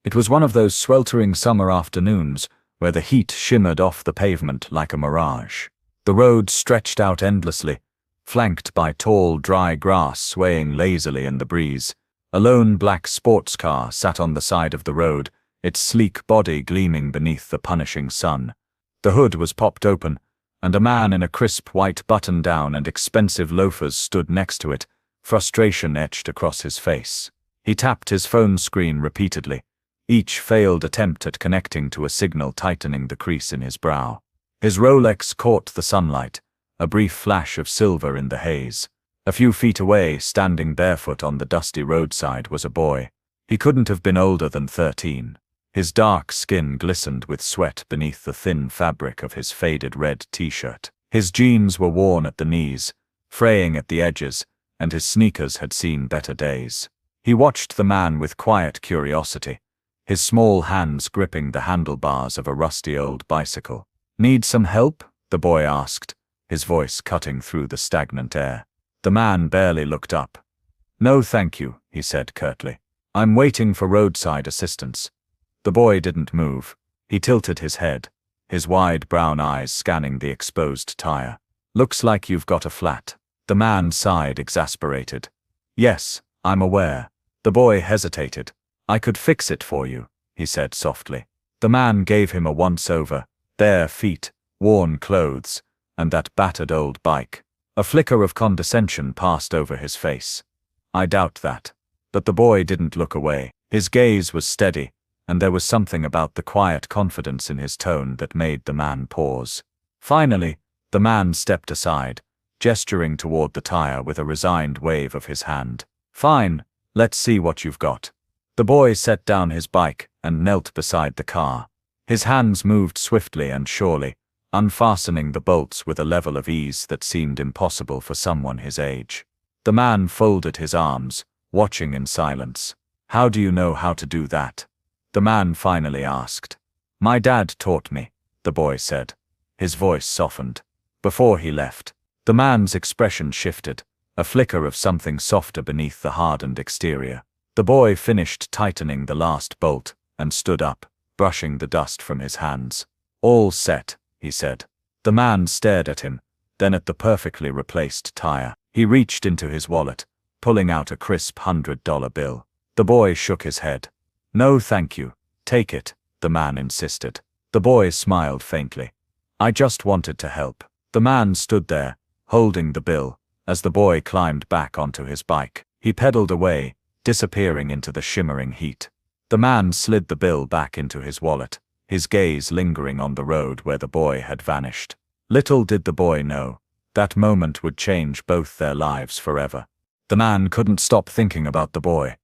It was one of those sweltering summer afternoons where the heat shimmered off the pavement like a mirage. The road stretched out endlessly, flanked by tall, dry grass swaying lazily in the breeze. A lone black sports car sat on the side of the road, its sleek body gleaming beneath the punishing sun. The hood was popped open, and a man in a crisp white button-down and expensive loafers stood next to it, frustration etched across his face. He tapped his phone screen repeatedly, each failed attempt at connecting to a signal tightening the crease in his brow. His Rolex caught the sunlight, a brief flash of silver in the haze. A few feet away, standing barefoot on the dusty roadside, was a boy. He couldn't have been older than 13. His dark skin glistened with sweat beneath the thin fabric of his faded red t-shirt. His jeans were worn at the knees, fraying at the edges, and his sneakers had seen better days. He watched the man with quiet curiosity, his small hands gripping the handlebars of a rusty old bicycle. "Need some help?" the boy asked, his voice cutting through the stagnant air. The man barely looked up. "No thank you," he said curtly. "I'm waiting for roadside assistance." The boy didn't move. He tilted his head, his wide brown eyes scanning the exposed tire. "Looks like you've got a flat." The man sighed, exasperated. "Yes, I'm aware." The boy hesitated. "I could fix it for you," he said softly. The man gave him a once-over, bare feet, worn clothes, and that battered old bike. A flicker of condescension passed over his face. "I doubt that." But the boy didn't look away. His gaze was steady, and there was something about the quiet confidence in his tone that made the man pause. Finally, the man stepped aside, gesturing toward the tire with a resigned wave of his hand. "Fine, let's see what you've got." The boy set down his bike and knelt beside the car. His hands moved swiftly and surely, unfastening the bolts with a level of ease that seemed impossible for someone his age. The man folded his arms, watching in silence. "How do you know how to do that?" the man finally asked. "My dad taught me," the boy said. His voice softened. Before he left, the man's expression shifted, a flicker of something softer beneath the hardened exterior. The boy finished tightening the last bolt and stood up, brushing the dust from his hands. "All set," he said. The man stared at him, then at the perfectly replaced tire. He reached into his wallet, pulling out a crisp $100 bill. The boy shook his head. "No thank you. Take it," the man insisted. The boy smiled faintly. "I just wanted to help." The man stood there, holding the bill, as the boy climbed back onto his bike. He pedaled away, disappearing into the shimmering heat. The man slid the bill back into his wallet, his gaze lingering on the road where the boy had vanished. Little did the boy know, that moment would change both their lives forever. The man couldn't stop thinking about the boy.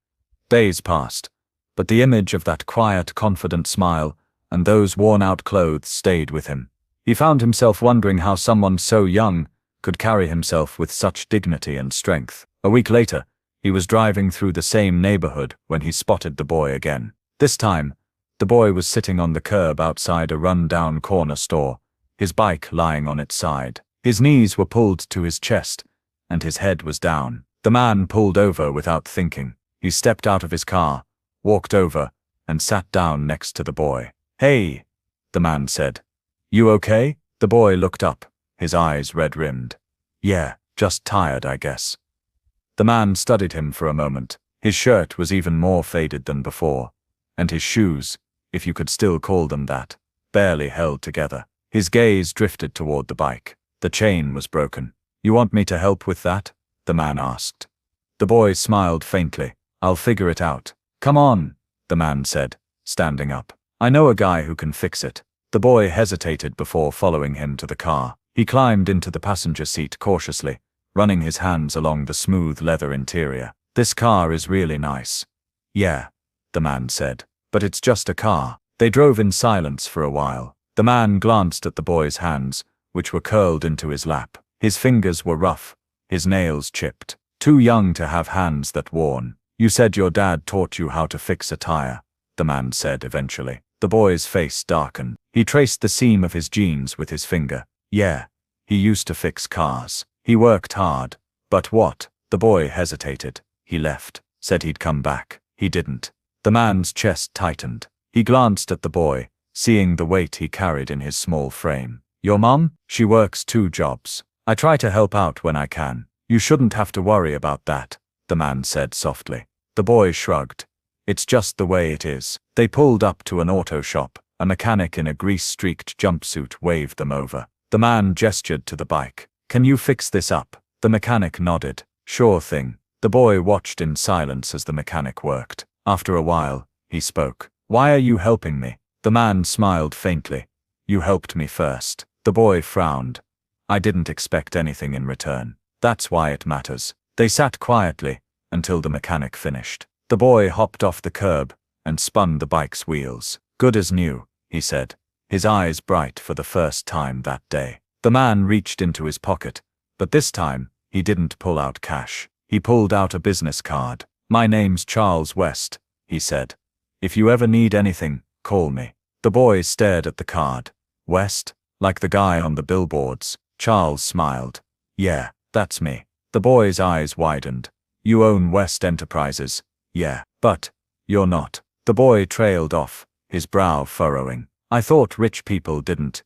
Days passed, but the image of that quiet, confident smile and those worn-out clothes stayed with him. He found himself wondering how someone so young could carry himself with such dignity and strength. A week later, he was driving through the same neighborhood when he spotted the boy again. This time, the boy was sitting on the curb outside a run-down corner store, his bike lying on its side. His knees were pulled to his chest, and his head was down. The man pulled over without thinking. He stepped out of his car, walked over, and sat down next to the boy. "Hey," the man said. "You okay?" The boy looked up, his eyes red-rimmed. "Yeah, just tired, I guess." The man studied him for a moment. His shirt was even more faded than before, and his shoes, if you could still call them that, barely held together. His gaze drifted toward the bike. The chain was broken. "You want me to help with that?" the man asked. The boy smiled faintly. "I'll figure it out." "Come on," the man said, standing up. "I know a guy who can fix it." The boy hesitated before following him to the car. He climbed into the passenger seat cautiously, running his hands along the smooth leather interior. "This car is really nice." "Yeah," the man said, "but it's just a car." They drove in silence for a while. The man glanced at the boy's hands, which were curled into his lap. His fingers were rough, his nails chipped. "Too young to have hands that worn." "You said your dad taught you how to fix a tire," the man said eventually. The boy's face darkened. He traced the seam of his jeans with his finger. "Yeah, he used to fix cars. He worked hard." "But what?" The boy hesitated. "He left. Said he'd come back. He didn't." The man's chest tightened. He glanced at the boy, seeing the weight he carried in his small frame. Your mom? She works 2 jobs. I try to help out when I can. You shouldn't have to worry about that, the man said softly. The boy shrugged. It's just the way it is. They pulled up to an auto shop. A mechanic in a grease-streaked jumpsuit waved them over. The man gestured to the bike. Can you fix this up? The mechanic nodded. Sure thing. The boy watched in silence as the mechanic worked. After a while, he spoke. Why are you helping me? The man smiled faintly. You helped me first. The boy frowned. I didn't expect anything in return. That's why it matters. They sat quietly until the mechanic finished. The boy hopped off the curb and spun the bike's wheels. Good as new, he said, his eyes bright for the first time that day. The man reached into his pocket, but this time, he didn't pull out cash. He pulled out a business card. My name's Charles West, he said. If you ever need anything, call me. The boy stared at the card. West? Like the guy on the billboards. Charles smiled. Yeah, that's me. The boy's eyes widened. You own West Enterprises? Yeah, but you're not. The boy trailed off, his brow furrowing. I thought rich people didn't,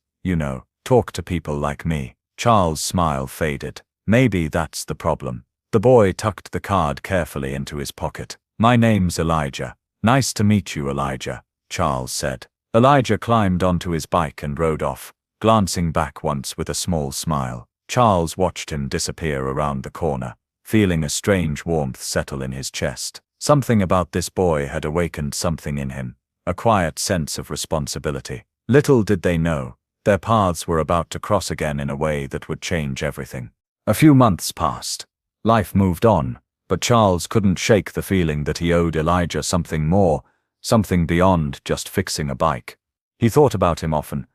talk to people like me. Charles' smile faded. Maybe that's the problem. The boy tucked the card carefully into his pocket. My name's Elijah. Nice to meet you, Elijah, Charles said. Elijah climbed onto his bike and rode off, glancing back once with a small smile. Charles watched him disappear around the corner, feeling a strange warmth settle in his chest. Something about this boy had awakened something in him, a quiet sense of responsibility. Little did they know, their paths were about to cross again in a way that would change everything. A few months passed. Life moved on, but Charles couldn't shake the feeling that he owed Elijah something more, something beyond just fixing a bike. He thought about him often,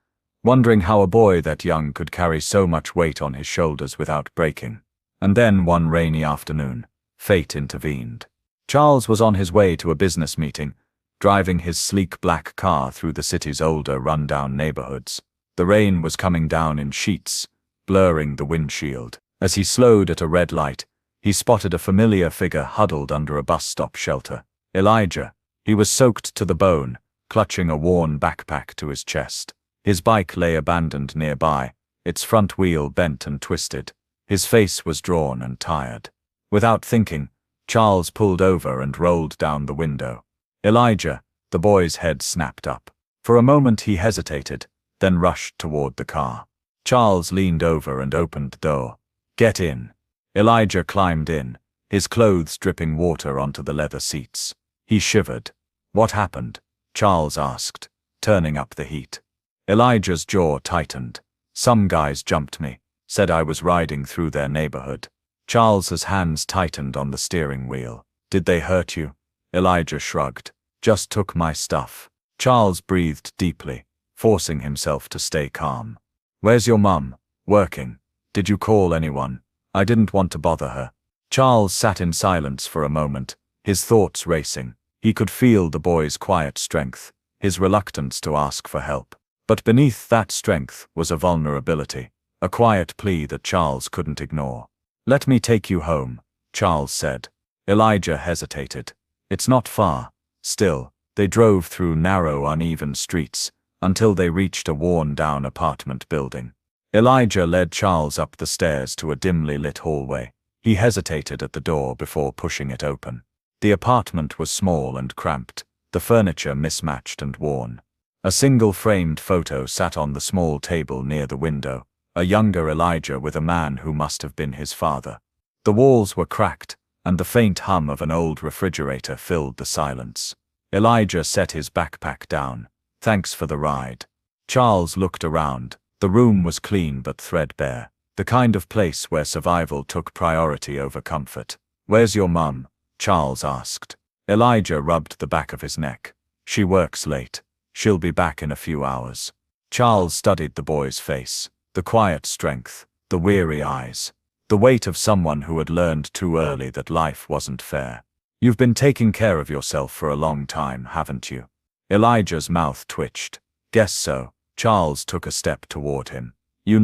wondering how a boy that young could carry so much weight on his shoulders without breaking. And then one rainy afternoon, fate intervened. Charles was on his way to a business meeting, driving his sleek black car through the city's older, run-down neighborhoods. The rain was coming down in sheets, blurring the windshield. As he slowed at a red light, he spotted a familiar figure huddled under a bus stop shelter. Elijah. He was soaked to the bone, clutching a worn backpack to his chest. His bike lay abandoned nearby, its front wheel bent and twisted. His face was drawn and tired. Without thinking, Charles pulled over and rolled down the window. Elijah, the boy's head snapped up. For a moment he hesitated, then rushed toward the car. Charles leaned over and opened the door. Get in. Elijah climbed in, his clothes dripping water onto the leather seats. He shivered. What happened? Charles asked, turning up the heat. Elijah's jaw tightened. Some guys jumped me, said I was riding through their neighborhood. Charles's hands tightened on the steering wheel. Did they hurt you? Elijah shrugged. Just took my stuff. Charles breathed deeply, forcing himself to stay calm. Where's your mum? Working. Did you call anyone? I didn't want to bother her. Charles sat in silence for a moment, his thoughts racing. He could feel the boy's quiet strength, his reluctance to ask for help. But beneath that strength was a vulnerability, a quiet plea that Charles couldn't ignore. Let me take you home, Charles said. Elijah hesitated. It's not far. Still, they drove through narrow, uneven streets until they reached a worn-down apartment building. Elijah led Charles up the stairs to a dimly lit hallway. He hesitated at the door before pushing it open. The apartment was small and cramped, the furniture mismatched and worn. A single framed photo sat on the small table near the window, a younger Elijah with a man who must have been his father. The walls were cracked, and the faint hum of an old refrigerator filled the silence. Elijah set his backpack down. Thanks for the ride. Charles looked around. The room was clean but threadbare, the kind of place where survival took priority over comfort. Where's your mum? Charles asked. Elijah rubbed the back of his neck. She works late. She'll be back in a few hours. Charles studied the boy's face, the quiet strength, the weary eyes, the weight of someone who had learned too early that life wasn't fair. You've been taking care of yourself for a long time, haven't you? Elijah's mouth twitched. Guess so. Charles took a step toward him. You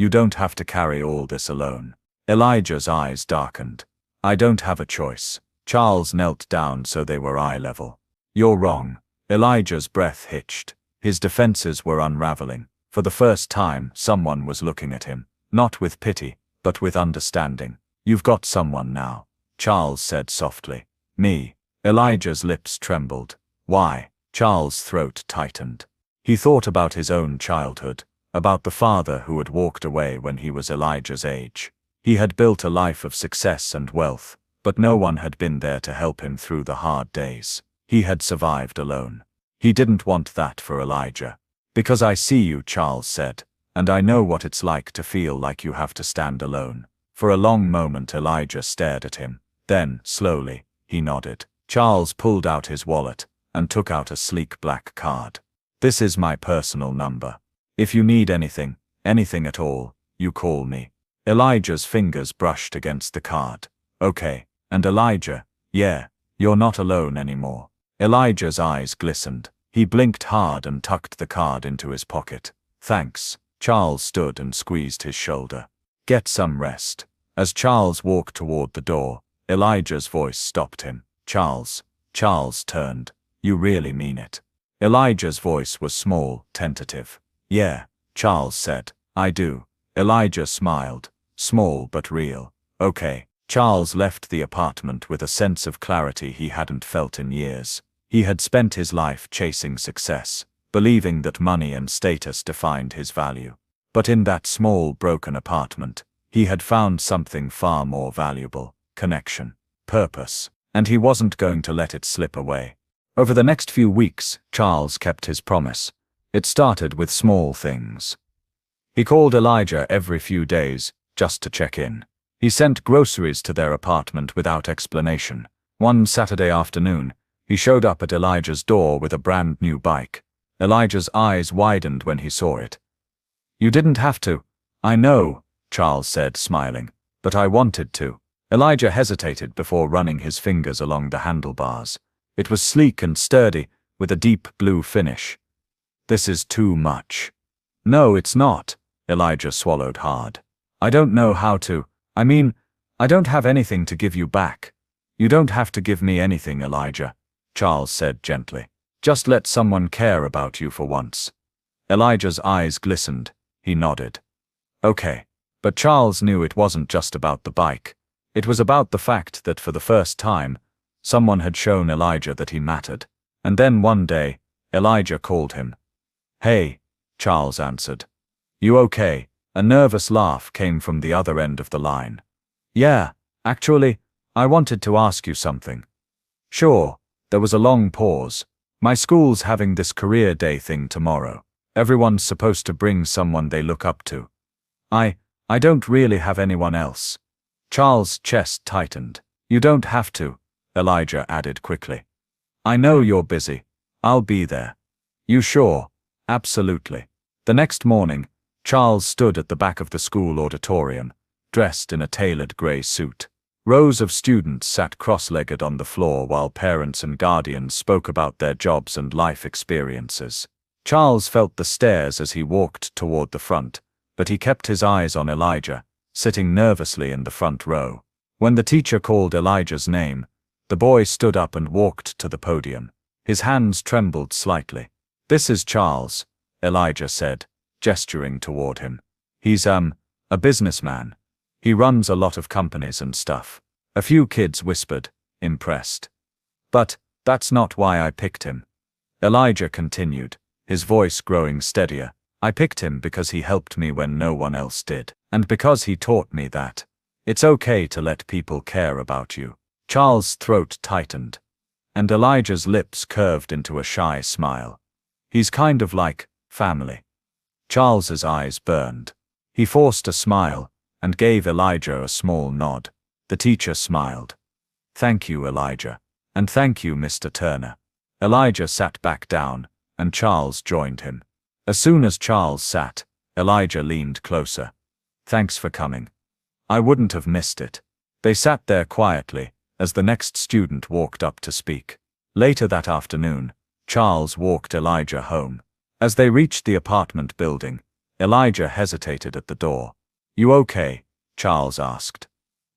don't have to carry all this alone. Elijah's eyes darkened. I don't have a choice. Charles knelt down so they were eye level. You're wrong. Elijah's breath hitched. His defenses were unraveling. For the first time, someone was looking at him, not with pity, but with understanding. You've got someone now, Charles said softly. Me. Elijah's lips trembled. Why? Charles' throat tightened. He thought about his own childhood, about the father who had walked away when he was Elijah's age. He had built a life of success and wealth, but no one had been there to help him through the hard days. He had survived alone. He didn't want that for Elijah. Because I see you, Charles said, and I know what it's like to feel like you have to stand alone. For a long moment Elijah stared at him. Then, slowly, he nodded. Charles pulled out his wallet and took out a sleek black card. This is my personal number. If you need anything at all, you call me. Elijah's fingers brushed against the card. Okay. And Elijah, yeah, you're not alone anymore. Elijah's eyes glistened. He blinked hard and tucked the card into his pocket. Thanks. Charles stood and squeezed his shoulder. Get some rest. As Charles walked toward the door, Elijah's voice stopped him. Charles. Charles turned. You really mean it? Elijah's voice was small, tentative. Yeah, Charles said. I do. Elijah smiled. Small but real. Okay. Charles left the apartment with a sense of clarity he hadn't felt in years. He had spent his life chasing success, believing that money and status defined his value. But in that small, broken apartment, he had found something far more valuable: connection, purpose, and he wasn't going to let it slip away. Over the next few weeks, Charles kept his promise. It started with small things. He called Elijah every few days, just to check in. He sent groceries to their apartment without explanation. One Saturday afternoon, he showed up at Elijah's door with a brand new bike. Elijah's eyes widened when he saw it. You didn't have to. I know, Charles said, smiling, but I wanted to. Elijah hesitated before running his fingers along the handlebars. It was sleek and sturdy, with a deep blue finish. This is too much. No, it's not. Elijah swallowed hard. I don't know how to. I mean, I don't have anything to give you back. You don't have to give me anything, Elijah, Charles said gently. Just let someone care about you for once. Elijah's eyes glistened. He nodded. Okay. But Charles knew it wasn't just about the bike. It was about the fact that for the first time, someone had shown Elijah that he mattered. And then one day, Elijah called him. Hey, Charles answered. You okay? A nervous laugh came from the other end of the line. Yeah, actually, I wanted to ask you something. Sure. There was a long pause. My school's having this career day thing tomorrow. Everyone's supposed to bring someone they look up to. I don't really have anyone else. Charles' chest tightened. You don't have to, Elijah added quickly. I know you're busy. I'll be there. You sure? Absolutely. The next morning, Charles stood at the back of the school auditorium, dressed in a tailored gray suit. Rows of students sat cross-legged on the floor while parents and guardians spoke about their jobs and life experiences. Charles felt the stares as he walked toward the front, but he kept his eyes on Elijah, sitting nervously in the front row. When the teacher called Elijah's name, the boy stood up and walked to the podium. His hands trembled slightly. This is Charles, Elijah said, gesturing toward him. He's, a businessman. He runs a lot of companies and stuff. A few kids whispered, impressed. But that's not why I picked him. Elijah continued, his voice growing steadier. I picked him because he helped me when no one else did, and because he taught me that it's okay to let people care about you. Charles' throat tightened, and Elijah's lips curved into a shy smile. He's kind of like family. Charles's eyes burned. He forced a smile and gave Elijah a small nod. The teacher smiled. Thank you, Elijah. And thank you, Mr. Turner. Elijah sat back down, and Charles joined him. As soon as Charles sat, Elijah leaned closer. Thanks for coming. I wouldn't have missed it. They sat there quietly, as the next student walked up to speak. Later that afternoon, Charles walked Elijah home. As they reached the apartment building, Elijah hesitated at the door. You okay? Charles asked.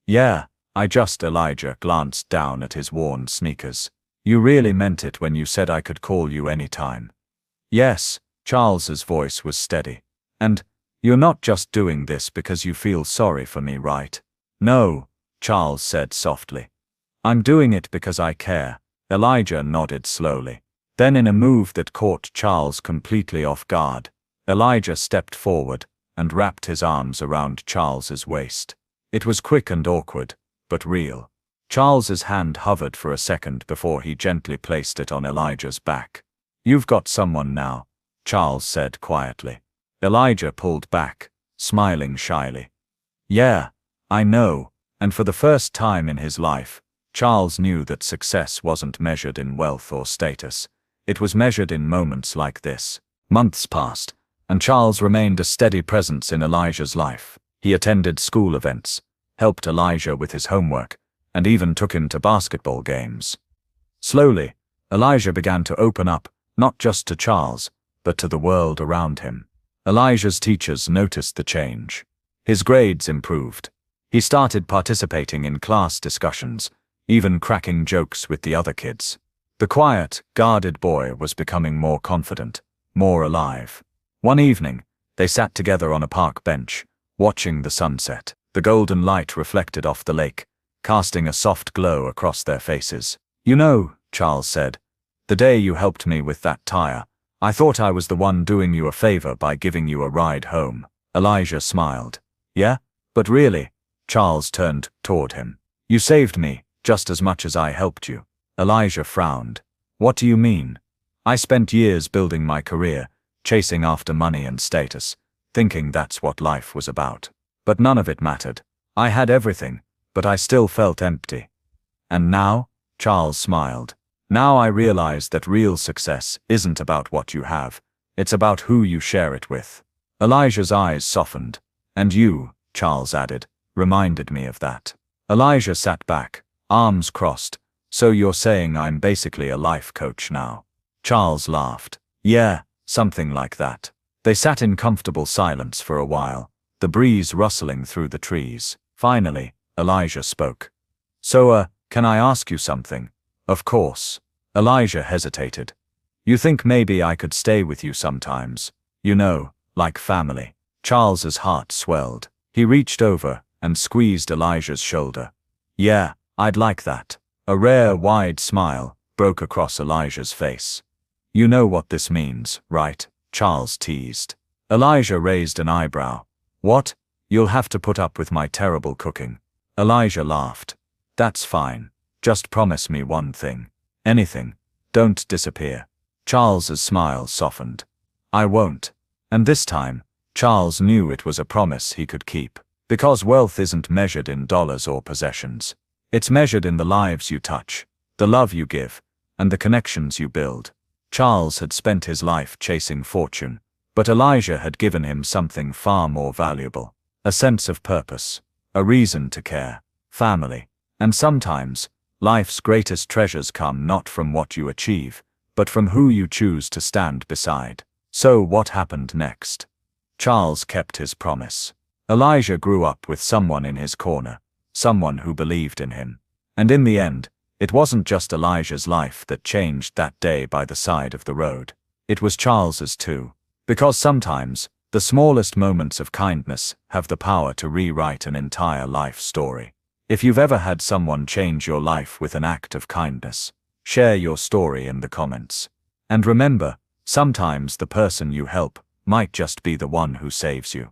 Yeah, Elijah glanced down at his worn sneakers. You really meant it when you said I could call you anytime. Yes, Charles's voice was steady. And you're not just doing this because you feel sorry for me, right? No, Charles said softly. I'm doing it because I care. Elijah nodded slowly. Then, in a move that caught Charles completely off guard, Elijah stepped forward and wrapped his arms around Charles's waist. It was quick and awkward, but real. Charles's hand hovered for a second before he gently placed it on Elijah's back. You've got someone now, Charles said quietly. Elijah pulled back, smiling shyly. Yeah, I know, and for the first time in his life, Charles knew that success wasn't measured in wealth or status. It was measured in moments like this. Months passed, and Charles remained a steady presence in Elijah's life. He attended school events, helped Elijah with his homework, and even took him to basketball games. Slowly, Elijah began to open up, not just to Charles, but to the world around him. Elijah's teachers noticed the change. His grades improved. He started participating in class discussions, even cracking jokes with the other kids. The quiet, guarded boy was becoming more confident, more alive. One evening, they sat together on a park bench, watching the sunset. The golden light reflected off the lake, casting a soft glow across their faces. You know, Charles said, the day you helped me with that tire, I thought I was the one doing you a favor by giving you a ride home. Elijah smiled. Yeah? But really? Charles turned toward him. You saved me, just as much as I helped you. Elijah frowned. What do you mean? I spent years building my career, chasing after money and status, thinking that's what life was about. But none of it mattered. I had everything, but I still felt empty. And now? Charles smiled. Now I realize that real success isn't about what you have, it's about who you share it with. Elijah's eyes softened. And you, Charles added, reminded me of that. Elijah sat back, arms crossed. So you're saying I'm basically a life coach now? Charles laughed. Yeah, something like that. They sat in comfortable silence for a while, the breeze rustling through the trees. Finally, Elijah spoke. So, can I ask you something? Of course. Elijah hesitated. You think maybe I could stay with you sometimes? You know, like family. Charles's heart swelled. He reached over and squeezed Elijah's shoulder. Yeah, I'd like that. A rare, wide smile broke across Elijah's face. You know what this means, right? Charles teased. Elijah raised an eyebrow. What? You'll have to put up with my terrible cooking. Elijah laughed. That's fine. Just promise me one thing. Anything. Don't disappear. Charles's smile softened. I won't. And this time, Charles knew it was a promise he could keep. Because wealth isn't measured in dollars or possessions. It's measured in the lives you touch, the love you give, and the connections you build. Charles had spent his life chasing fortune, but Elijah had given him something far more valuable. A sense of purpose, a reason to care, family. And sometimes, life's greatest treasures come not from what you achieve, but from who you choose to stand beside. So what happened next? Charles kept his promise. Elijah grew up with someone in his corner. Someone who believed in him. And in the end, it wasn't just Elijah's life that changed that day by the side of the road. It was Charles's too. Because sometimes, the smallest moments of kindness have the power to rewrite an entire life story. If you've ever had someone change your life with an act of kindness, share your story in the comments. And remember, sometimes the person you help might just be the one who saves you.